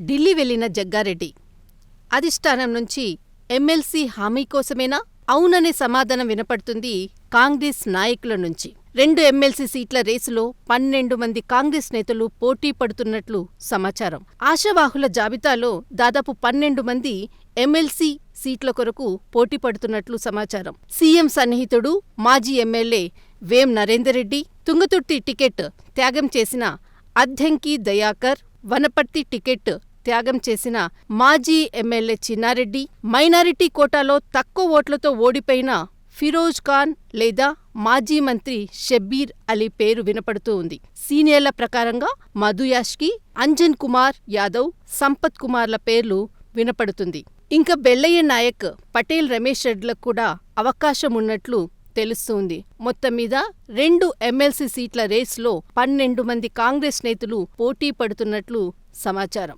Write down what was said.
ఢిల్లీ వెళ్లిన జగ్గారెడ్డి. అధిష్టానం నుంచి ఎమ్మెల్సీ హామీ కోసమేనా? అవుననే సమాధానం వినపడుతుంది కాంగ్రెస్ నాయకుల నుంచి. 2 ఎమ్మెల్సీ సీట్ల రేసులో 12 మంది కాంగ్రెస్ నేతలు పోటీ పడుతున్నట్లు సమాచారం. ఆశావాహుల జాబితాలో దాదాపు 12 మంది ఎమ్మెల్సీ సీట్ల కొరకు పోటీ పడుతున్నట్లు సమాచారం. సీఎం సన్నిహితుడు, మాజీ ఎమ్మెల్యే వేం నరేందర్ రెడ్డి, తుంగతుర్తి టికెట్ త్యాగం చేసిన అద్దంకి దయాకర్, వనపర్తి టికెట్ త్యాగం చేసిన మాజీ ఎమ్మెల్యే చిన్నారెడ్డి, మైనారిటీ కోటాలో తక్కువ ఓట్లతో ఓడిపోయిన ఫిరోజ్ ఖాన్ లేదా మాజీ మంత్రి షబ్బీర్ అలీ పేరు వినపడుతూ ఉంది. సీనియర్ల ప్రకారంగా మధు యాష్కి, అంజన్ కుమార్ యాదవ్, సంపత్ కుమార్ల పేర్లు వినపడుతుంది. ఇంకా బెల్లయ్య నాయక్, పటేల్ రమేష్ రెడ్లకు కూడా అవకాశం ఉన్నట్లు తెలుస్తోంది. మొత్తం మీద 2 ఎమ్మెల్సీ సీట్ల రేస్లో 12 మంది కాంగ్రెస్ నేతలు పోటీ పడుతున్నట్లు సమాచారం.